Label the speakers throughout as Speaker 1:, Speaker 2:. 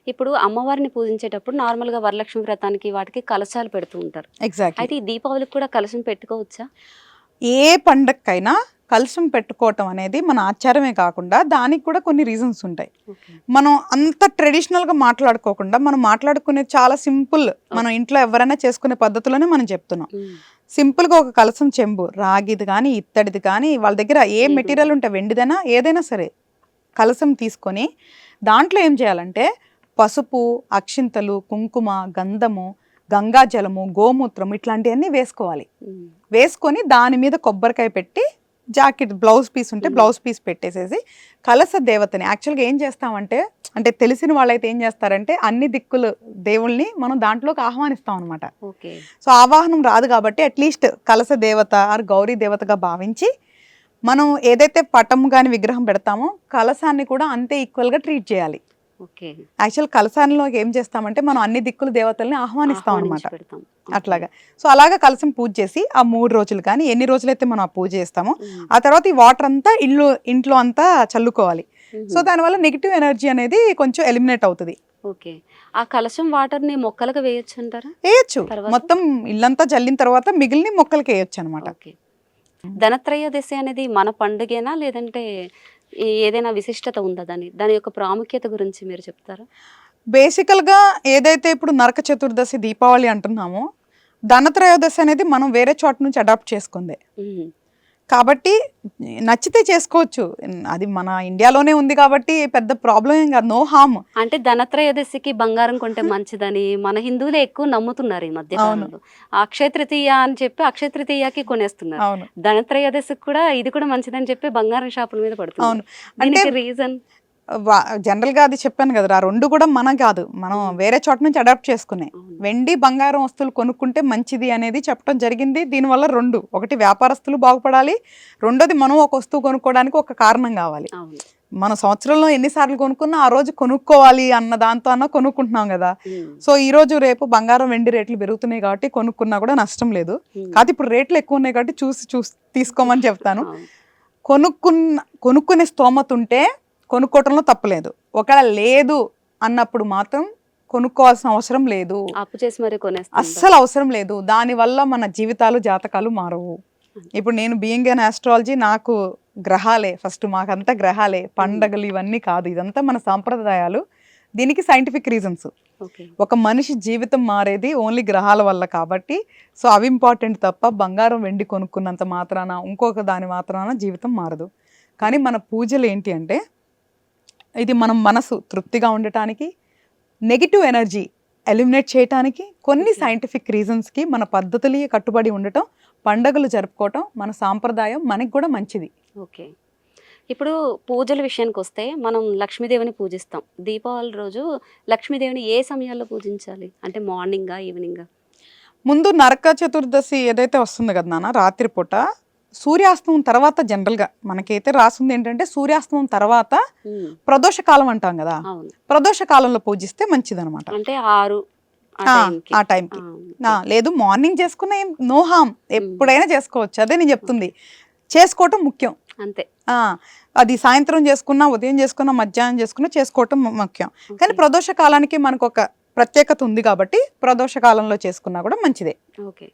Speaker 1: ఇప్పుడు అమ్మవారిని పూజించేటప్పుడు నార్మల్‌గా వరలక్ష్మి వ్రతానికి వాటికి కలశాలు పెడుతూ ఉంటారు.
Speaker 2: ఎగ్జాక్ట్‌లీ.
Speaker 1: అయితే ఈ దీపావళికి కూడా కలశం పెట్టుకోవచ్చా?
Speaker 2: ఏ పండక్కైనా కలశం పెట్టుకోవటం అనేది మన ఆచారమే కాకుండా దానికి కూడా కొన్ని రీజన్స్ ఉంటాయి.
Speaker 1: ఓకే.
Speaker 2: మనం అంత ట్రెడిషనల్‌గా మాట్లాడుకోకుండా మనం మాట్లాడుకునేది చాలా సింపుల్. మనం ఇంట్లో ఎవరైనా చేసుకునే పద్ధతిలోనే మనం చెప్తున్నాం.
Speaker 1: హ్మ్.
Speaker 2: సింపుల్‌గా ఒక కలశం చెంబు రాగిది కానీ, ఇత్తడిది కానీ వాళ్ళ దగ్గర ఏ
Speaker 1: ఏదుంటే
Speaker 2: మెటీరియల్ ఉంటే వెండిదైనా ఏదైనా సరే కలశం తీసుకొని దాంట్లో ఏం చేయాలంటే పసుపు, అక్షింతలు, కుంకుమ, గంధము, గంగాజలము, గోమూత్రం ఇట్లాంటివన్నీ వేసుకోవాలి.
Speaker 1: హ్మ్.
Speaker 2: వేసుకొని దాని మీద కొబ్బరికాయ పెట్టి జాకెట్ బ్లౌజ్ పీస్ ఉంటే బ్లౌజ్ పీస్ పెట్టేసేసి కలశ దేవతని యాక్చువల్గా ఏం చేస్తామంటే అంటే తెలిసిన వాళ్ళైతే ఏం చేస్తారంటే అన్ని దిక్కులు దేవుల్ని మనం దాంట్లోకి ఆహ్వానిస్తాం అనమాట.
Speaker 1: ఓకే.
Speaker 2: సో ఆవాహనం రాదు కాబట్టి అట్లీస్ట్ కలశ దేవత ఆర్ గౌరీ దేవతగా భావించి మనం ఏదైతే పటం కానీ విగ్రహం పెడతామో కలశాన్ని కూడా అంతే ఈక్వల్గా ట్రీట్ చేయాలి.
Speaker 1: ఓకే.
Speaker 2: యాక్చువల్ కలశానిలోకి ఏం చేస్తామంటే మనం అన్ని దిక్కుల దేవతల్ని ఆహ్వానిస్తాం అనమాట.
Speaker 1: ఆహ్వానించి పెడతాం.
Speaker 2: అట్లాగా. సో అలాగా కలశం పూజ చేసి ఆ 3 రోజులు కానీ ఎన్ని రోజులైతే మనం ఆ పూజ చేస్తామో
Speaker 1: హ్మ్.
Speaker 2: ఆ తర్వాత ఈ వాటర్ అంతా ఇంట్లో అంతా చల్లుకోవాలి. సో
Speaker 1: హుహు.
Speaker 2: దానివల్ల నెగిటివ్ ఎనర్జీ అనేది కొంచెం ఎలిమినేట్ అవుతుంది.
Speaker 1: ఓకే. ఆ కలశం వాటర్‌ని మొక్కలకు వేయొచ్చంటారా
Speaker 2: వేయచ్చు.
Speaker 1: తర్వాత?
Speaker 2: మొత్తం ఇల్లంతా జల్లిన తర్వాత మిగిలిన మొక్కలకి వేయొచ్చు అనమాట.
Speaker 1: ఓకే. ధనత్రయోదశి అనేది మన పండుగేనా? లేదంటే ఏదైనా విశిష్టత ఉందా దాని యొక్క ప్రాముఖ్యత గురించి మీరు చెప్తారా?
Speaker 2: బేసికల్గా ఏదైతే ఇప్పుడు నరక చతుర్దశి దీపావళి అంటున్నామో ధనత్రయోదశి అనేది మనం వేరే చోట నుంచి అడాప్ట్ చేసుకుందే
Speaker 1: హుహు.
Speaker 2: కాబట్టి నచ్చితే చేసుకోవచ్చు. అది మన ఇండియాలోనే ఉంది కాబట్టి పెద్ద ప్రాబ్లం ఏం కాదు. No harm.
Speaker 1: అంటే ధనత్రయోదశికి బంగారం కొంటే మంచిదని మన హిందువులే ఎక్కువ నమ్ముతున్నారు ఈ మధ్య
Speaker 2: అవును.
Speaker 1: కాలంలో. అక్షయ తృతీయ అని చెప్పి అక్షయ తృతీయకి కొనేస్తున్నారు.
Speaker 2: అవును.
Speaker 1: ధనత్రయోదశికి కూడా ఇది కూడా మంచిదని చెప్పి బంగారం షాపుల మీద పడుతున్నారు.
Speaker 2: అవును. అంటే
Speaker 1: దీనికి రీజన్?
Speaker 2: జనరల్గా అది చెప్పాను కదా, ఆ రెండు కూడా మనం కాదు, మనం వేరే చోట నుంచి అడాప్ట్ చేసుకున్నాయి.
Speaker 1: అవును.
Speaker 2: వెండి బంగారం వస్తువులు కొనుక్కుంటే మంచిది అనేది చెప్పడం జరిగింది. దీనివల్ల రెండు, ఒకటి వ్యాపారస్తులు బాగుపడాలి, రెండోది మనం ఒక వస్తువు కొనుక్కోవడానికి ఒక కారణం కావాలి.
Speaker 1: అవును.
Speaker 2: మన సంవత్సరంలో ఎన్నిసార్లు కొనుక్కున్నా ఆ రోజు కొనుక్కోవాలి అన్న దాంతో అన్న కొనుక్కుంటున్నాం కదా.
Speaker 1: హ్మ్.
Speaker 2: సో ఈ రోజు రేపు బంగారం వెండి రేట్లు పెరుగుతున్నాయి కాబట్టి కొనుక్కున్నా కూడా నష్టం లేదు.
Speaker 1: హ్మ్.
Speaker 2: కాదు ఇప్పుడు రేట్లు ఎక్కువ ఉన్నాయి కాబట్టి చూసి తీసుకోమని చెప్తాను.
Speaker 1: అవును.
Speaker 2: కొనుక్కునే స్తోమత ఉంటే కొనుక్కోవటంలో తప్పలేదు. ఒకవేళ లేదు అన్నప్పుడు మాత్రం కొనుక్కోవాల్సిన అవసరం లేదు.
Speaker 1: అప్పు చేసి మరి కొనేస్తుంటారు.
Speaker 2: అస్సలు అవసరం లేదు. దానివల్ల మన జీవితాలు జాతకాలు మారవు. ఇప్పుడు నేను బీయింగ్ అన్ ఆస్ట్రాలజీ, నాకు గ్రహాలే ఫస్ట్, మాకంతా గ్రహాలే, పండగలు ఇవన్నీ కాదు. ఇదంతా మన సాంప్రదాయాలు. దీనికి సైంటిఫిక్ రీజన్స్.
Speaker 1: ఓకే.
Speaker 2: ఒక మనిషి జీవితం మారేది ఓన్లీ గ్రహాల వల్ల కాబట్టి సో అవి ఇంపార్టెంట్ తప్ప బంగారం వెండి కొనుక్కున్నంత మాత్రాన ఇంకొక దాని మాత్రాన జీవితం మారదు. కానీ మన పూజలు ఏంటి అంటే ఇది మనం మనసు తృప్తిగా ఉండటానికి, నెగిటివ్ ఎనర్జీ ఎలిమినేట్ చేయటానికి, కొన్ని సైంటిఫిక్ రీజన్స్కి మన పద్ధతులే కట్టుబడి ఉండటం, పండగలు జరుపుకోవటం మన సాంప్రదాయం, మనకి కూడా మంచిది.
Speaker 1: ఓకే. ఇప్పుడు పూజల విషయానికొస్తే మనం లక్ష్మీదేవిని పూజిస్తాం. దీపావళి రోజు లక్ష్మీదేవిని ఏ సమయాల్లో పూజించాలి? అంటే మార్నింగా? ఈవినింగా?
Speaker 2: ముందు నరక చతుర్దశి ఏదైతే వస్తుంది కదా నాన్న, రాత్రిపూట సూర్యాస్తమం తర్వాత జనరల్గా మనకైతే రాసింది ఏంటంటే సూర్యాస్తమం తర్వాత
Speaker 1: హ్మ్.
Speaker 2: ప్రదోష కాలం అంటాం కదా,
Speaker 1: అవును.
Speaker 2: ప్రదోష కాలంలో పూజిస్తే మంచిదనమాట.
Speaker 1: అంటే 6 ఆ టైంకి.
Speaker 2: ఆ టైంకి.
Speaker 1: ఓకే.
Speaker 2: లేదు మార్నింగ్ చేసుకున్న ఏం నో హామ్, ఎప్పుడైనా చేసుకోవచ్చు. అదే నేను చెప్తుంది, చేసుకోవటం ముఖ్యం.
Speaker 1: అంతే.
Speaker 2: ఆ, అది సాయంత్రం చేసుకున్నా, ఉదయం చేసుకున్నా, మధ్యాహ్నం చేసుకున్నా చేసుకోవటం ముఖ్యం. కానీ
Speaker 1: ఓకే.
Speaker 2: ప్రదోష కాలానికి మనకు ఒక ప్రత్యేకత ఉంది కాబట్టి ప్రదోష కాలంలో చేసుకున్నా కూడా మంచిదే.
Speaker 1: ఓకే.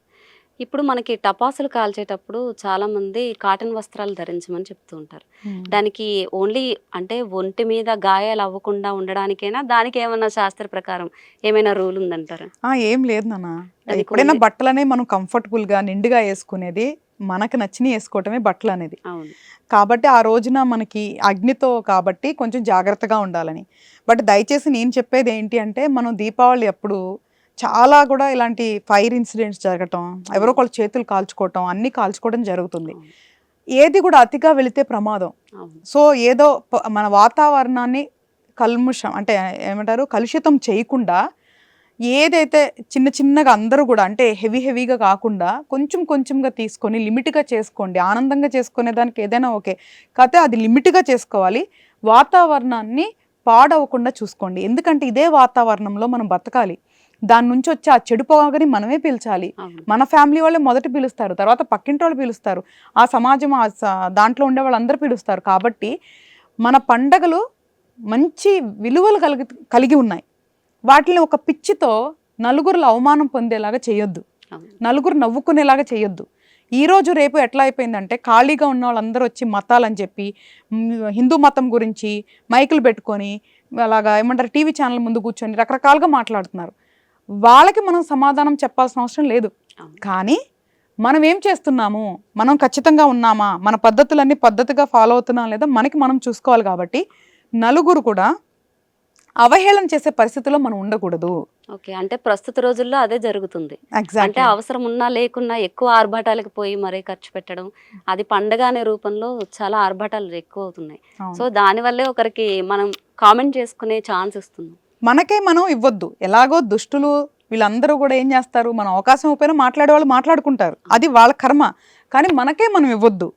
Speaker 1: ఇప్పుడు మనకి టపాసులు కాల్చేటప్పుడు చాలామంది కాటన్ వస్త్రాలు ధరించమని చెప్తూ ఉంటారు. దానికి ఓన్లీ అంటే ఒంటి మీద గాయాలు అవ్వకుండా ఉండడానికేనా? దానికేమన్నా శాస్త్ర ప్రకారం ఏమైనా రూల్ ఉందంటారా?
Speaker 2: ఏం లేదు నాన్న.
Speaker 1: దానికి
Speaker 2: ఎప్పుడైనా
Speaker 1: ఓన్లీ
Speaker 2: బట్టలనే మనం కంఫర్టబుల్గా నిండుగా వేసుకునేది, మనకు నచ్చినవి వేసుకోవటమే బట్టలు అనేది.
Speaker 1: అవును.
Speaker 2: కాబట్టి ఆ రోజున మనకి అగ్నితో కాబట్టి కొంచెం జాగ్రత్తగా ఉండాలని. బట్ దయచేసి నేను చెప్పేది ఏంటి అంటే మనం దీపావళి అప్పుడు చాలా కూడా ఇలాంటి ఫైర్ ఇన్సిడెంట్స్ జరగటం, ఎవరో ఒకళ్ళు చేతులు కాల్చుకోవటం, అన్నీ కాల్చుకోవడం జరుగుతుంది.
Speaker 1: అవును.
Speaker 2: ఏది కూడా అతిగా వెళితే ప్రమాదం.
Speaker 1: అవును.
Speaker 2: సో ఏదో మన వాతావరణాన్ని కల్ముషం అంటే ఏమంటారు కలుషితం చేయకుండా ఏదైతే చిన్న చిన్నగా అందరూ కూడా అంటే హెవీగా కాకుండా కొంచెం కొంచెంగా తీసుకొని లిమిట్గా చేసుకోండి. ఆనందంగా చేసుకునే దానికి ఏదైనా ఓకే, కాకపోతే అది లిమిట్గా చేసుకోవాలి. వాతావరణాన్ని పాడవకుండా చూసుకోండి. ఎందుకంటే ఇదే వాతావరణంలో మనం బతకాలి. దాని నుంచి వచ్చి ఆ చెడు పొగని మనమే పీల్చాలి.
Speaker 1: అవును.
Speaker 2: మన ఫ్యామిలీ వాళ్ళే మొదట పీలుస్తారు, తర్వాత పక్కింటి వాళ్ళు పీలుస్తారు, ఆ సమాజం దాంట్లో ఉండే వాళ్ళందరూ పీలుస్తారు. కాబట్టి మన పండగలు మంచి విలువలు కలిగి ఉన్నాయి. వాటిని ఒక పిచ్చితో నలుగురులో అవమానం పొందేలాగా చేయొద్దు,
Speaker 1: అవును.
Speaker 2: నలుగురు నవ్వుకునేలాగా చేయొద్దు. ఈరోజు రేపు ఎట్లా అయిపోయిందంటే ఖాళీగా ఉన్న వాళ్ళందరూ వచ్చి మతాలని చెప్పి హిందూ మతం గురించి మైకులు పెట్టుకొని అలాగా ఏమంటారు టీవీ ఛానల్ ముందు కూర్చొని రకరకాలుగా మాట్లాడుతున్నారు. వాళ్ళకి మనం సమాధానం చెప్పాల్సిన అవసరం లేదు.
Speaker 1: అవును.
Speaker 2: కానీ మనం ఏం చేస్తున్నాము, మనం ఖచ్చితంగా ఉన్నామా, మన పద్ధతులన్నీ పద్ధతిగా ఫాలో అవుతున్నాం లేదా మనకి మనం చూసుకోవాలి. కాబట్టి నలుగురు కూడా అవహేళన చేసే పరిస్థితిలో మనం ఉండకూడదు.
Speaker 1: ఓకే, అంటే ప్రస్తుత రోజుల్లో అదే జరుగుతుంది. అంటే
Speaker 2: ఎగ్జాక్ట్లీ.
Speaker 1: అవసరం ఉన్నా లేకున్నా ఎక్కువ ఆర్భాటాలకు పోయి మరీ ఖర్చు పెట్టడం, అది పండగ అనే రూపంలో చాలా ఆర్భాటాలు ఎక్కువ అవుతున్నాయి. సో దానివల్లే ఒకరికి మనం కామెంట్ చేసుకునే ఛాన్స్ ఇస్తున్నాం.
Speaker 2: మనకే మనం ఇవ్వద్దు. ఎలాగో దుష్టులు వీళ్ళందరూ కూడా ఏం చేస్తారు, మనం అవకాశం ఇవ్వకపోయినా మాట్లాడే వాళ్ళు మాట్లాడుకుంటారు, అది వాళ్ళ కర్మ. కానీ మనకే మనం ఇవ్వద్దు.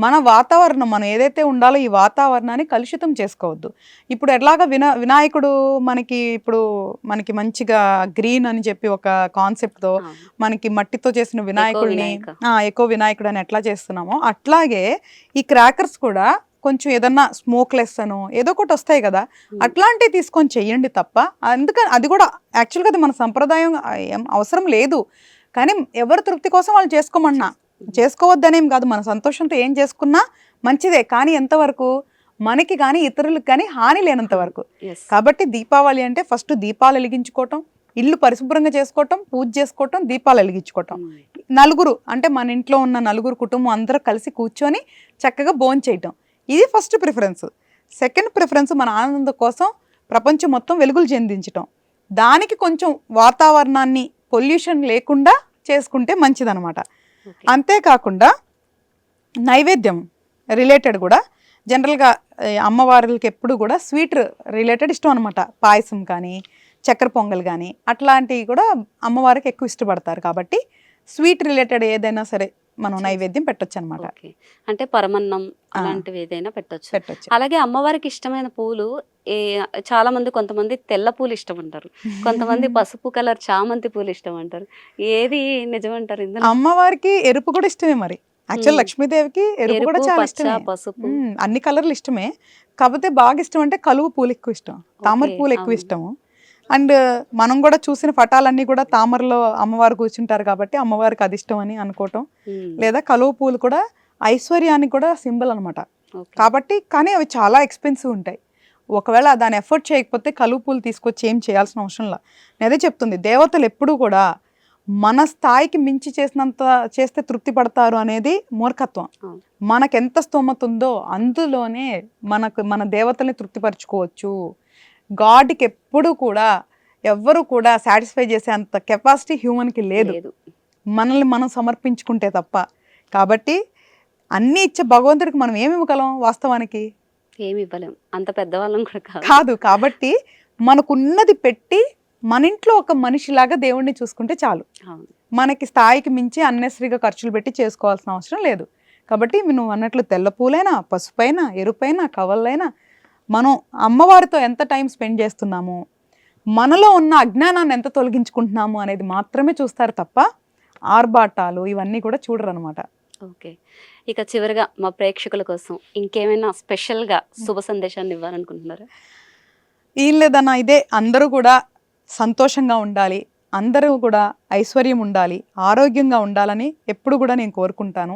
Speaker 2: మన వాతావరణం మనం ఏదైతే ఉండాలో ఈ వాతావరణాన్ని కలుషితం చేసుకోవద్దు. ఇప్పుడు ఎట్లాగా వినాయకుడు మనకి మంచిగా గ్రీన్ అని చెప్పి ఒక కాన్సెప్ట్తో మనకి మట్టితో చేసిన వినాయకుడిని ఎకో వినాయకుడు అని ఎట్లా చేస్తున్నామో అట్లాగే ఈ క్రాకర్స్ కూడా కొంచెం ఏదన్నా స్మోక్లెస్ అనో ఏదో ఒకటి వస్తాయి కదా, అట్లాంటివి తీసుకొని చెయ్యండి తప్ప. అందుకని అది కూడా యాక్చువల్గా అది మన సంప్రదాయం ఏం అవసరం లేదు. కానీ ఎవరి తృప్తి కోసం వాళ్ళు చేసుకోమన్నా చేసుకోవద్దనేం కాదు, మన సంతోషంతో ఏం చేసుకున్నా మంచిదే. కానీ ఎంతవరకు మనకి కానీ ఇతరులకు కానీ హాని లేనంత వరకు. కాబట్టి దీపావళి అంటే ఫస్ట్ దీపాలు వెలిగించుకోవటం, ఇల్లు పరిశుభ్రంగా చేసుకోవటం, పూజ చేసుకోవటం, దీపాలు వెలిగించుకోవటం. నలుగురు అంటే మన ఇంట్లో ఉన్న నలుగురు కుటుంబం అందరూ కలిసి కూర్చొని చక్కగా భోంచేయటం, ఇది ఫస్ట్ ప్రిఫరెన్స్. సెకండ్ ప్రిఫరెన్స్ మన ఆనందం కోసం ప్రపంచం మొత్తం వెలుగులు చెందించటం. దానికి కొంచెం వాతావరణాన్ని పొల్యూషన్ లేకుండా చేసుకుంటే మంచిదనమాట. అంతేకాకుండా నైవేద్యం రిలేటెడ్ కూడా జనరల్గా అమ్మవారికి ఎప్పుడు కూడా స్వీట్ రిలేటెడ్ ఇష్టం అనమాట. పాయసం కానీ చక్కెర పొంగల్ కానీ అట్లాంటివి కూడా అమ్మవారికి ఎక్కువ ఇష్టపడతారు. కాబట్టి స్వీట్ రిలేటెడ్ ఏదైనా సరే మనం నైవేద్యం పెట్టొచ్చు అనమాట.
Speaker 1: అంటే పరమన్నం అలాంటివి ఏదైనా పెట్టొచ్చు. అలాగే అమ్మవారికి ఇష్టమైన పూలు చాలా మంది, కొంతమంది తెల్ల పూలు ఇష్టం అంటారు, కొంతమంది పసుపు కలర్ చామంతి పూలు ఇష్టం అంటారు. ఏది నిజమంటారు ఇందులో?
Speaker 2: అమ్మవారికి ఎరుపు కూడా ఇష్టమే. మరి యాక్చువల్ లక్ష్మీదేవికి ఎరుపు కూడా చాలా ఇష్టమే,
Speaker 1: పసుపు
Speaker 2: అన్ని కలర్లు ఇష్టమే. కాకపోతే బాగా ఇష్టం అంటే కలువ పూలు ఎక్కువ ఇష్టం, తామర పూలు ఎక్కువ ఇష్టము. అండ్ మనం కూడా చూసిన పటాలన్నీ కూడా తామరలో అమ్మవారు కూర్చుంటారు కాబట్టి అమ్మవారికి అది ఇష్టం అని అనుకోవటం. లేదా కలువ పూలు కూడా ఐశ్వర్యానికి కూడా సింబల్ అనమాట. కాబట్టి కానీ అవి చాలా ఎక్స్పెన్సివ్ ఉంటాయి. ఒకవేళ దాన్ని ఎఫర్ట్ చేయకపోతే కలువ పూలు తీసుకొచ్చి ఏం చేయాల్సిన అవసరంలా. నేనే చెప్తుంది, దేవతలు ఎప్పుడు కూడా మన స్థాయికి మించి చేస్తే తృప్తి పడతారు అనేది మూర్ఖత్వం. మనకెంత స్తోమత ఉందో అందులోనే మన దేవతల్ని తృప్తిపరచుకోవచ్చు. గాడ్కి ఎప్పుడు కూడా ఎవ్వరు కూడా సాటిస్ఫై చేసే అంత కెపాసిటీ హ్యూమన్కి లేదు, మనల్ని మనం సమర్పించుకుంటే తప్ప. కాబట్టి అన్నీ ఇచ్చే భగవంతుడికి మనం ఏమి ఇవ్వగలం? వాస్తవానికి
Speaker 1: ఏమి ఇవ్వలేం, అంత పెద్దవాళ్ళం కూడా
Speaker 2: కాదు. కాబట్టి మనకున్నది పెట్టి మన ఇంట్లో ఒక మనిషిలాగా దేవుణ్ణి చూసుకుంటే చాలు. మనకి స్థాయికి మించి అన్నెసరీగా ఖర్చులు పెట్టి చేసుకోవాల్సిన అవసరం లేదు. కాబట్టి నువ్వు అన్నట్లు తెల్ల పూలైనా, పసుపైనా, ఎరుపైనా, కవళ్ళైనా మనం అమ్మవారితో ఎంత టైం స్పెండ్ చేస్తున్నాము, మనలో ఉన్న అజ్ఞానాన్ని ఎంత తొలగించుకుంటున్నాము అనేది మాత్రమే చూస్తారు తప్ప ఆర్భాటాలు ఇవన్నీ కూడా చూడరు అనమాట.
Speaker 1: ఓకే, ఇక చివరిగా మా ప్రేక్షకుల కోసం ఇంకేమైనా స్పెషల్గా శుభ సందేశాన్ని ఇవ్వాలనుకుంటున్నారా?
Speaker 2: ఏం లేదన్నా, ఇదే అందరూ కూడా సంతోషంగా ఉండాలి, అందరూ కూడా ఐశ్వర్యం ఉండాలి, ఆరోగ్యంగా ఉండాలని ఎప్పుడు కూడా నేను కోరుకుంటాను.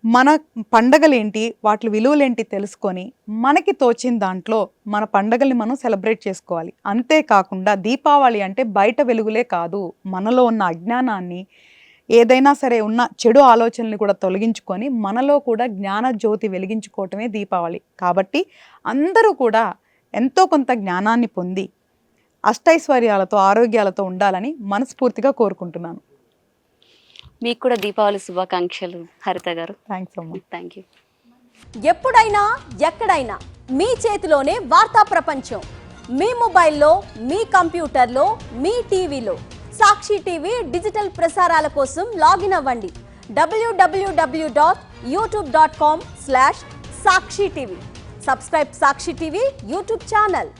Speaker 2: మన పండగలేంటి, వాటి విలువలేంటి తెలుసుకొని మనకి తోచిన దాంట్లో మన పండగల్ని మనం సెలబ్రేట్ చేసుకోవాలి. అంతేకాకుండా దీపావళి అంటే బయట వెలుగులే కాదు, మనలో ఉన్న అజ్ఞానాన్ని ఏదైనా సరే ఉన్న చెడు ఆలోచనల్ని కూడా తొలగించుకొని మనలో కూడా జ్ఞాన జ్యోతి వెలిగించుకోవటమే దీపావళి. కాబట్టి అందరూ కూడా ఎంతో కొంత జ్ఞానాన్ని పొంది అష్టైశ్వర్యాలతో ఆరోగ్యాలతో ఉండాలని మనస్ఫూర్తిగా కోరుకుంటున్నాను.
Speaker 1: మీకు కూడా దీపావళి శుభాకాంక్షలు హరిత గారు.
Speaker 2: థ్యాంక్స్ అమ్మా.
Speaker 1: Thank you.
Speaker 3: ఎప్పుడైనా ఎక్కడైనా మీ చేతిలోనే వార్తా ప్రపంచం, మీ మొబైల్లో, మీ కంప్యూటర్లో, మీ టీవీలో. సాక్షి టీవీ డిజిటల్ ప్రసారాల కోసం లాగిన్ అవ్వండి www.youtube.com/సాక్షి టీవీ. సబ్స్క్రైబ్ సాక్షి టీవీ యూట్యూబ్ ఛానల్.